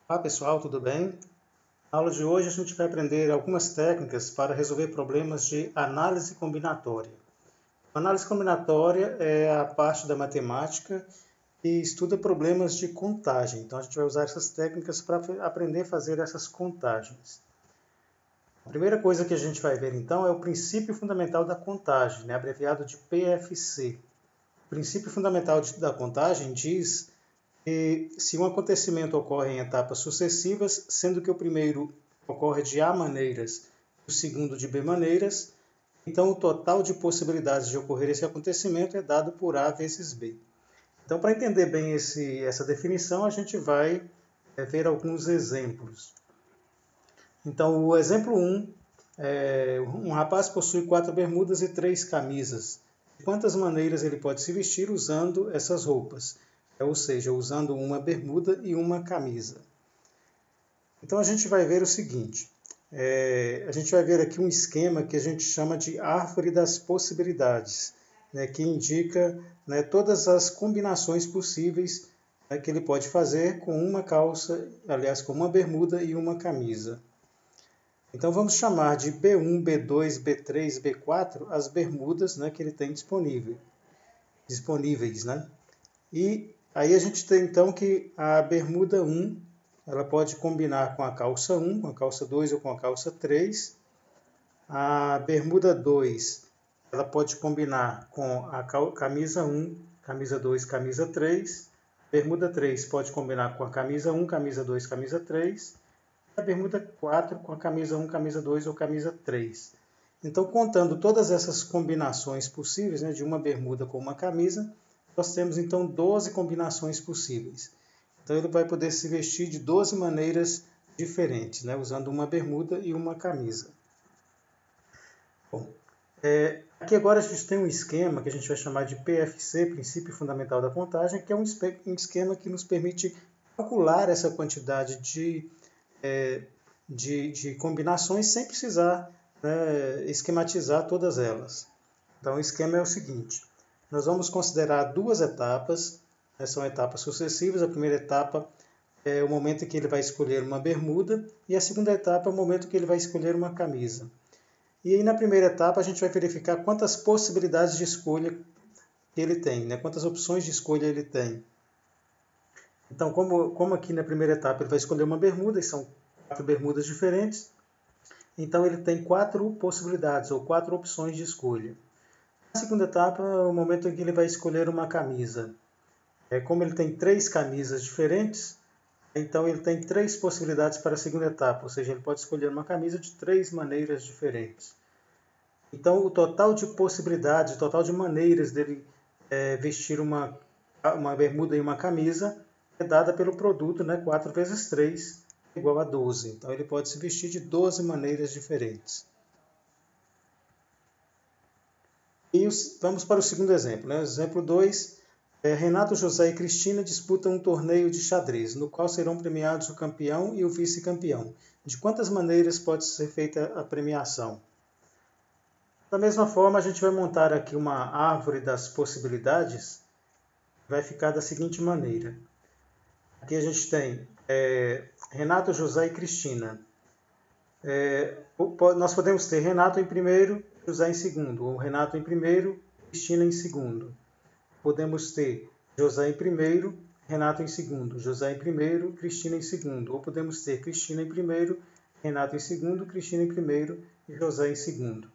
Olá pessoal, tudo bem? Na aula de hoje a gente vai aprender algumas técnicas para resolver problemas de análise combinatória. A análise combinatória é a parte da matemática que estuda problemas de contagem. Então a gente vai usar essas técnicas para aprender a fazer essas contagens. A primeira coisa que a gente vai ver então é o princípio fundamental da contagem, abreviado de PFC. O princípio fundamental da contagem diz que se um acontecimento ocorre em etapas sucessivas, sendo que o primeiro ocorre de A maneiras e o segundo de B maneiras, então o total de possibilidades de ocorrer esse acontecimento é dado por A vezes B. Então, para entender bem essa definição, a gente vai ver alguns exemplos. Então, o exemplo 1 é: um rapaz possui 4 bermudas e 3 camisas. De quantas maneiras ele pode se vestir usando essas roupas? Ou seja, usando uma bermuda e uma camisa. Então a gente vai ver o seguinte, a gente vai ver aqui um esquema que a gente chama de árvore das possibilidades, que indica todas as combinações possíveis que ele pode fazer com uma calça, aliás, com uma bermuda e uma camisa. Então vamos chamar de B1, B2, B3, B4 as bermudas que ele tem disponíveis. E aí a gente tem então que a bermuda 1, ela pode combinar com a calça 1, com a calça 2 ou com a calça 3. A bermuda 2, ela pode combinar com a camisa 1, camisa 2, camisa 3. Bermuda 3 pode combinar com a camisa 1, camisa 2, camisa 3. E a bermuda 4 com a camisa 1, camisa 2 ou camisa 3. Então, contando todas essas combinações possíveis, de uma bermuda com uma camisa, nós temos então 12 combinações possíveis. Então ele vai poder se vestir de 12 maneiras diferentes, usando uma bermuda e uma camisa. Bom, aqui agora a gente tem um esquema que a gente vai chamar de PFC, Princípio Fundamental da Contagem, que é um esquema que nos permite calcular essa quantidade de combinações sem precisar esquematizar todas elas. Então o esquema é o seguinte: nós vamos considerar duas etapas, são etapas sucessivas. A primeira etapa é o momento em que ele vai escolher uma bermuda e a segunda etapa é o momento que ele vai escolher uma camisa. E aí na primeira etapa a gente vai verificar quantas possibilidades de escolha ele tem, quantas opções de escolha ele tem. Então, como aqui na primeira etapa ele vai escolher uma bermuda, e são 4 bermudas diferentes, então ele tem 4 possibilidades ou 4 opções de escolha. Na segunda etapa é o momento em que ele vai escolher uma camisa. Como ele tem 3 camisas diferentes, então ele tem 3 possibilidades para a segunda etapa, ou seja, ele pode escolher uma camisa de 3 maneiras diferentes. Então o total de possibilidades, o total de maneiras dele vestir uma bermuda e uma camisa é dada pelo produto, 4 vezes 3 igual a 12. Então ele pode se vestir de 12 maneiras diferentes. E vamos para o segundo exemplo. Exemplo 2, Renato, José e Cristina disputam um torneio de xadrez, no qual serão premiados o campeão e o vice-campeão. De quantas maneiras pode ser feita a premiação? Da mesma forma, a gente vai montar aqui uma árvore das possibilidades. Vai ficar da seguinte maneira. Aqui a gente tem Renato, José e Cristina. Nós podemos ter Renato em primeiro, José em segundo, ou Renato em primeiro, Cristina em segundo. Podemos ter José em primeiro, Renato em segundo, José em primeiro, Cristina em segundo. Ou podemos ter Cristina em primeiro, Renato em segundo, Cristina em primeiro e José em segundo.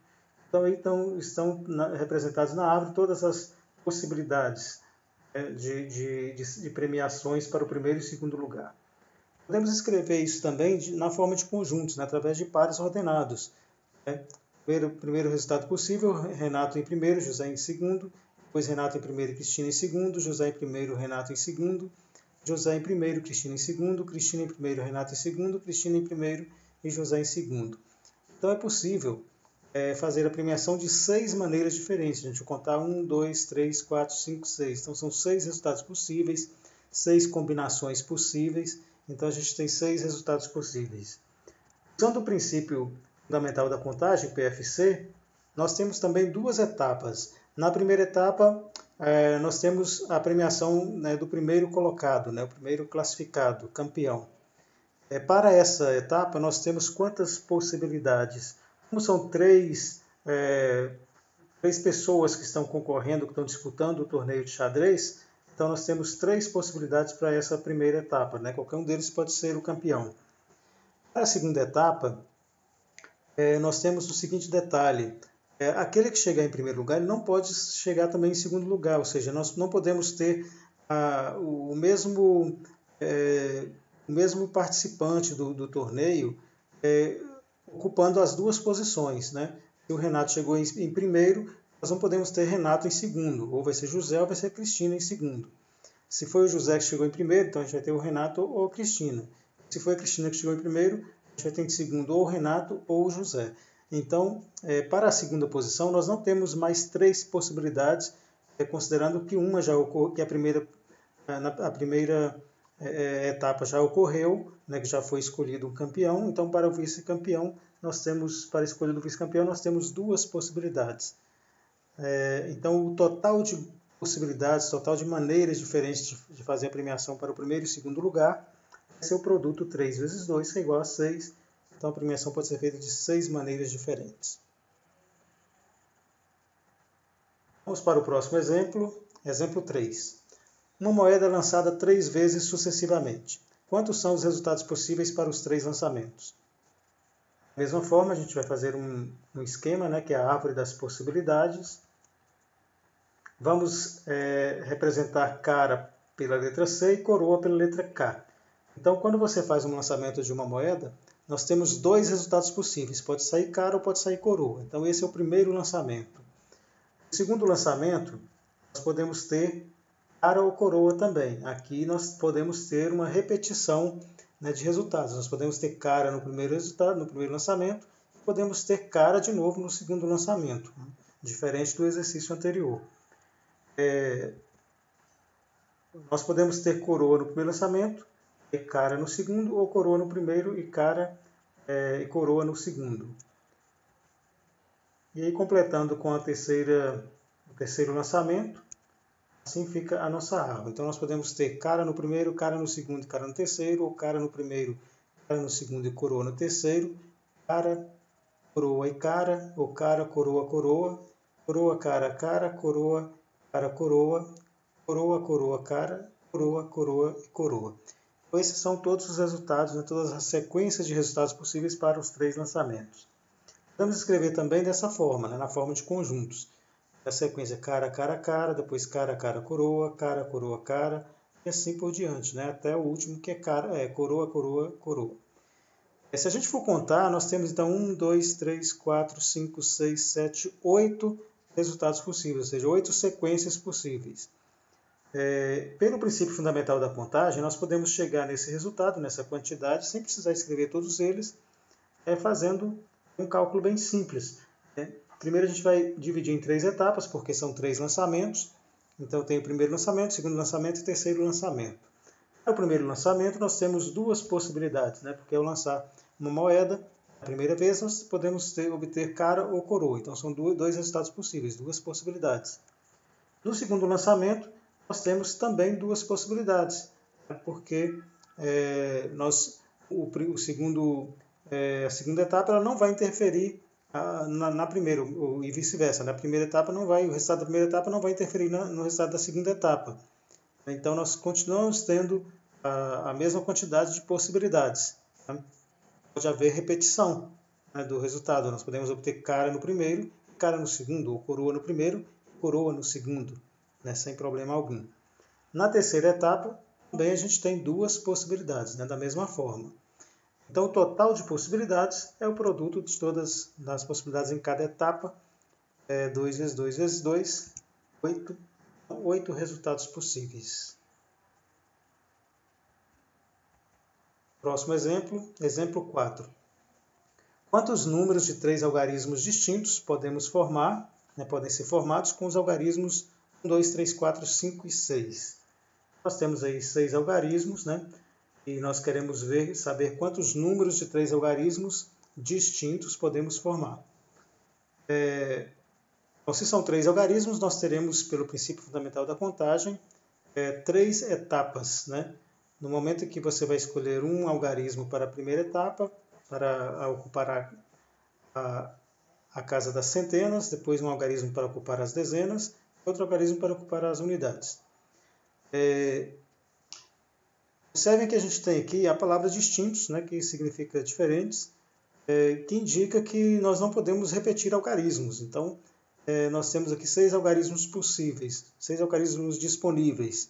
Então estão representados na árvore todas as possibilidades de premiações para o primeiro e segundo lugar. Podemos escrever isso também na forma de conjuntos, através de pares ordenados. O primeiro resultado possível, Renato em primeiro, José em segundo, depois Renato em primeiro e Cristina em segundo, José em primeiro, Renato em segundo, José em primeiro, Cristina em segundo, Cristina em primeiro, Renato em segundo, Cristina em primeiro e José em segundo. Então é possível fazer a premiação de 6 maneiras diferentes. A gente vai contar 1, 2, 3, 4, 5, 6. Então são 6 resultados possíveis, 6 combinações possíveis. Então a gente tem 6 resultados possíveis. Usando o princípio fundamental da contagem, PFC, nós temos também 2 etapas. Na primeira etapa, nós temos a premiação do primeiro colocado, o primeiro classificado, campeão. Para essa etapa, nós temos quantas possibilidades? Como são três pessoas que estão concorrendo, que estão disputando o torneio de xadrez, então nós temos três possibilidades para essa primeira etapa, né? Qualquer um deles pode ser o campeão. Para a segunda etapa, nós temos o seguinte detalhe: aquele que chegar em primeiro lugar ele não pode chegar também em segundo lugar, ou seja, nós não podemos ter o mesmo participante do torneio ocupando as duas posições, né? Se o Renato chegou em primeiro, nós não podemos ter Renato em segundo, ou vai ser José ou vai ser Cristina em segundo. Se foi o José que chegou em primeiro, então a gente vai ter o Renato ou a Cristina. Se foi a Cristina que chegou em primeiro, a gente vai ter em segundo ou o Renato ou o José. Então, para a segunda posição, nós não temos mais três possibilidades, considerando que uma já ocorreu, que a primeira etapa já ocorreu, né, que já foi escolhido um campeão. Então, para o vice-campeão, para a escolha do vice-campeão, nós temos duas possibilidades. Então, o total de possibilidades, total de maneiras diferentes de fazer a premiação para o primeiro e segundo lugar, vai ser o produto 3 vezes 2, que é igual a 6. Então, a premiação pode ser feita de 6 maneiras diferentes. Vamos para o próximo exemplo. Exemplo 3. Uma moeda lançada 3 vezes sucessivamente. Quantos são os resultados possíveis para os 3 lançamentos? Da mesma forma, a gente vai fazer um esquema, né, que é a árvore das possibilidades. Vamos representar cara pela letra C e coroa pela letra K. Então, quando você faz um lançamento de uma moeda, nós temos 2 resultados possíveis. Pode sair cara ou pode sair coroa. Então, esse é o primeiro lançamento. No segundo lançamento, nós podemos ter cara ou coroa também. Aqui nós podemos ter uma repetição, né, de resultados. Nós podemos ter cara no primeiro lançamento, e podemos ter cara de novo no segundo lançamento, né, diferente do exercício anterior. Nós podemos ter coroa no primeiro lançamento, e cara no segundo, ou coroa no primeiro e cara e coroa no segundo. E aí, completando com o terceiro lançamento, assim fica a nossa árvore. Então, nós podemos ter cara no primeiro, cara no segundo e cara no terceiro, ou cara no primeiro, cara no segundo e coroa no terceiro, cara, coroa e cara, ou cara, coroa, coroa, coroa, cara, cara, coroa, cara, coroa, coroa, coroa, cara, coroa, coroa e coroa. Então, esses são todos os resultados, né, todas as sequências de resultados possíveis para os 3 lançamentos. Podemos escrever também dessa forma, né, na forma de conjuntos. A sequência cara, cara, cara, depois cara, cara, coroa, cara, e assim por diante, né, até o último que é cara, coroa, coroa, coroa. Se a gente for contar, nós temos então 1, 2, 3, 4, 5, 6, 7, 8 resultados possíveis, ou seja, 8 sequências possíveis. Pelo princípio fundamental da contagem, nós podemos chegar nesse resultado, nessa quantidade, sem precisar escrever todos eles, fazendo um cálculo bem simples. Primeiro a gente vai dividir em 3 etapas, porque são 3 lançamentos. Então tem o primeiro lançamento, segundo lançamento e terceiro lançamento. Para o primeiro lançamento nós temos 2 possibilidades, né? Porque ao lançar uma moeda, a primeira vez nós podemos obter cara ou coroa. Então são 2 resultados possíveis, 2 possibilidades. No segundo lançamento, nós temos também 2 possibilidades, né? Porque a segunda etapa ela não vai interferir na primeira, e vice-versa. Na primeira etapa o resultado da primeira etapa não vai interferir no resultado da segunda etapa. Então nós continuamos tendo a mesma quantidade de possibilidades. Né? Pode haver repetição, né, do resultado. Nós podemos obter cara no primeiro, cara no segundo, ou coroa no primeiro, coroa no segundo, né, sem problema algum. Na terceira etapa, também a gente tem 2 possibilidades, né, da mesma forma. Então, o total de possibilidades é o produto de todas as possibilidades em cada etapa. 2 vezes 2 vezes 2, 8 resultados possíveis. Próximo exemplo, exemplo 4. Quantos números de 3 algarismos distintos podemos formar, né, podem ser formados com os algarismos 1, 2, 3, 4, 5 e 6? Nós temos aí 6 algarismos, né? E nós queremos saber quantos números de 3 algarismos distintos podemos formar. Então, se são 3 algarismos, nós teremos, pelo princípio fundamental da contagem, 3 etapas, né? No momento em que você vai escolher um algarismo para a primeira etapa, para ocupar a casa das centenas, depois um algarismo para ocupar as dezenas, outro algarismo para ocupar as unidades. Observem que a gente tem aqui a palavra distintos, né, que significa diferentes, que indica que nós não podemos repetir algarismos. Então, nós temos aqui 6 algarismos possíveis, 6 algarismos disponíveis.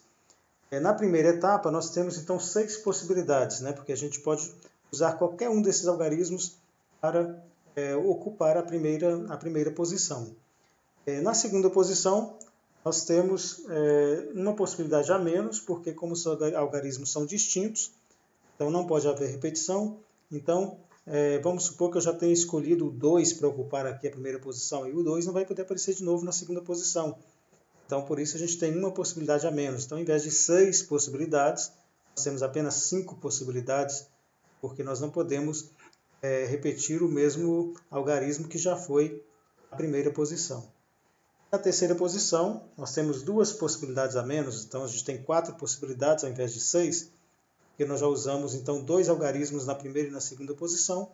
Na primeira etapa, nós temos então 6 possibilidades, né, porque a gente pode usar qualquer um desses algarismos para ocupar a primeira posição. Na segunda posição, nós temos uma possibilidade a menos, porque como os algarismos são distintos, então não pode haver repetição. Então, vamos supor que eu já tenha escolhido o 2 para ocupar aqui a primeira posição, e o 2 não vai poder aparecer de novo na segunda posição. Então, por isso, a gente tem uma possibilidade a menos. Então, ao invés de 6 possibilidades, nós temos apenas 5 possibilidades, porque nós não podemos repetir o mesmo algarismo que já foi a primeira posição. Na terceira posição, nós temos 2 possibilidades a menos, então a gente tem 4 possibilidades ao invés de 6, porque nós já usamos então 2 algarismos na primeira e na segunda posição.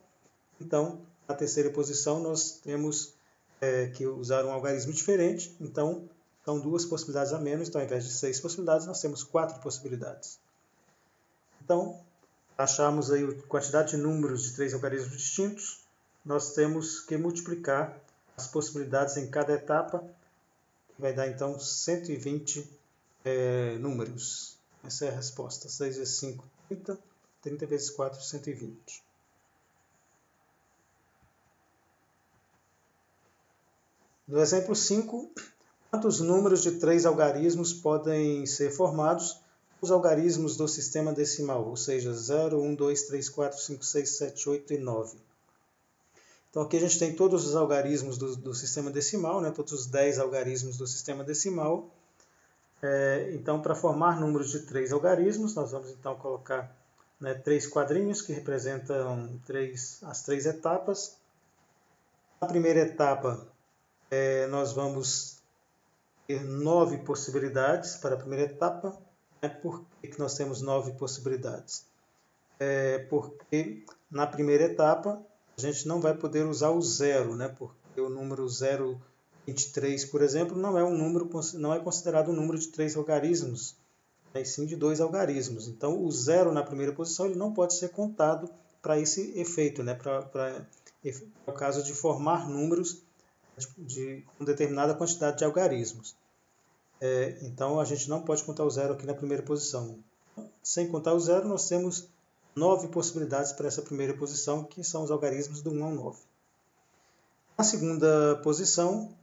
Então, na terceira posição, nós temos que usar um algarismo diferente, então são 2 possibilidades a menos, então ao invés de 6 possibilidades, nós temos 4 possibilidades. Então, acharmos aí a quantidade de números de 3 algarismos distintos, nós temos que multiplicar as possibilidades em cada etapa, que vai dar então 120 números. Essa é a resposta. 6 vezes 5, 30. 30 vezes 4, 120. No exemplo 5, quantos números de 3 algarismos podem ser formados? Os algarismos do sistema decimal, ou seja, 0, 1, 2, 3, 4, 5, 6, 7, 8 e 9. Então aqui a gente tem todos os algarismos do sistema decimal, né? Todos os 10 algarismos do sistema decimal. Então, para formar números de 3 algarismos, nós vamos então colocar 3 quadrinhos que representam as 3 etapas. Na primeira etapa, nós vamos ter 9 possibilidades para a primeira etapa. Por que nós temos 9 possibilidades? Porque na primeira etapa a gente não vai poder usar o 0, né? Porque o número 0,23, por exemplo, não é considerado um número de 3 algarismos, e sim de 2 algarismos. Então o 0 na primeira posição ele não pode ser contado para esse efeito, né? Para o caso de formar números de uma determinada quantidade de algarismos. Então a gente não pode contar o 0 aqui na primeira posição. Sem contar o 0, nós temos 9 possibilidades para essa primeira posição, que são os algarismos do 1 ao 9. Na segunda posição,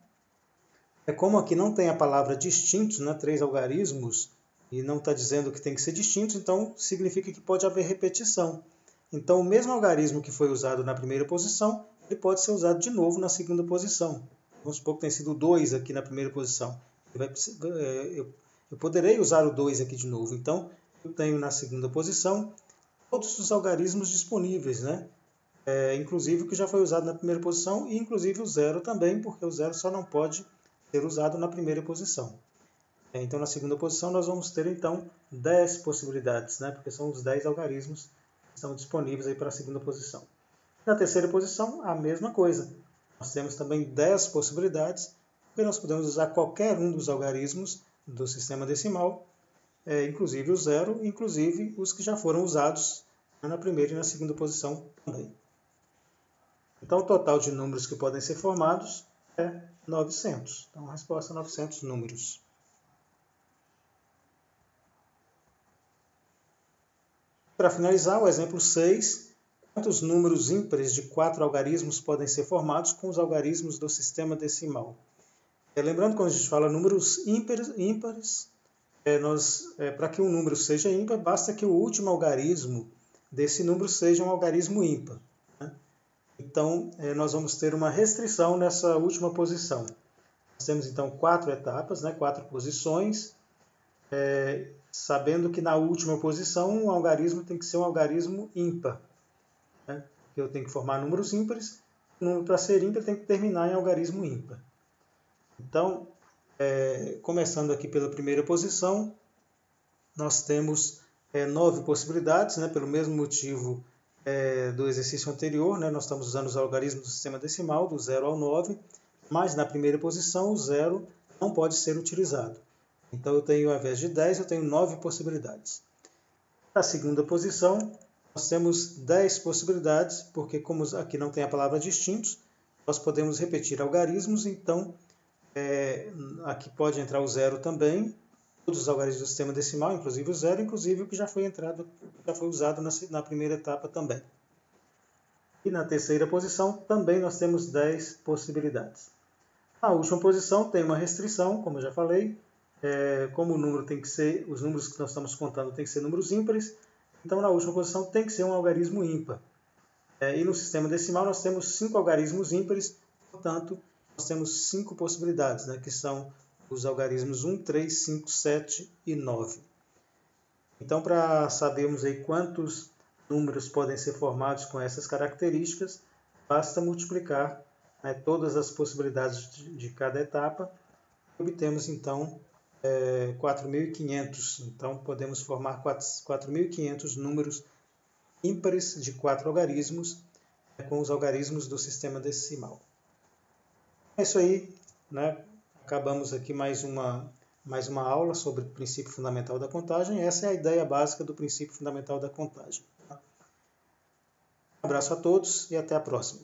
como aqui não tem a palavra distintos, 3 algarismos, e não está dizendo que tem que ser distintos, então significa que pode haver repetição. Então o mesmo algarismo que foi usado na primeira posição, ele pode ser usado de novo na segunda posição. Vamos supor que tem sido 2 aqui na primeira posição. Eu poderei usar o 2 aqui de novo. Então, eu tenho na segunda posição todos os algarismos disponíveis, né? Inclusive o que já foi usado na primeira posição e inclusive o 0 também, porque o 0 só não pode ser usado na primeira posição. Então, na segunda posição, nós vamos ter então 10 possibilidades, né? Porque são os 10 algarismos que estão disponíveis aí para a segunda posição. Na terceira posição, a mesma coisa. Nós temos também 10 possibilidades, porque nós podemos usar qualquer um dos algarismos do sistema decimal, inclusive o 0, inclusive os que já foram usados na primeira e na segunda posição também. Então, o total de números que podem ser formados é 900. Então, a resposta é 900 números. Para finalizar, o exemplo 6. Quantos números ímpares de 4 algarismos podem ser formados com os algarismos do sistema decimal? Lembrando, quando a gente fala números ímpares, para que um número seja ímpar, basta que o último algarismo desse número seja um algarismo ímpar. Né? Então, nós vamos ter uma restrição nessa última posição. Nós temos, então, 4 etapas, 4 posições, sabendo que na última posição o algarismo tem que ser um algarismo ímpar. Né? Eu tenho que formar números ímpares, o número para ser ímpar tem que terminar em algarismo ímpar. Então, começando aqui pela primeira posição, nós temos 9 possibilidades, né, pelo mesmo motivo do exercício anterior, né, nós estamos usando os algarismos do sistema decimal, do 0 ao 9, mas na primeira posição o 0 não pode ser utilizado. Então eu tenho, ao invés de 10, eu tenho 9 possibilidades. Na segunda posição, nós temos 10 possibilidades, porque como aqui não tem a palavra distintos, nós podemos repetir algarismos, então aqui pode entrar o 0 também, todos os algarismos do sistema decimal, inclusive o 0, inclusive o que já foi usado na primeira etapa também. E na terceira posição também nós temos 10 possibilidades. Na última posição tem uma restrição, como eu já falei, como o número tem que ser, os números que nós estamos contando tem que ser números ímpares, então na última posição tem que ser um algarismo ímpar. E no sistema decimal nós temos 5 algarismos ímpares, portanto nós temos 5 possibilidades, né, que são os algarismos 1, 3, 5, 7 e 9. Então, para sabermos aí quantos números podem ser formados com essas características, basta multiplicar, né, todas as possibilidades de cada etapa e obtemos então 4.500. Então, podemos formar 4.500 números ímpares de 4 algarismos com os algarismos do sistema decimal. É isso aí, né? Acabamos aqui mais uma aula sobre o princípio fundamental da contagem. Essa é a ideia básica do princípio fundamental da contagem. Um abraço a todos e até a próxima.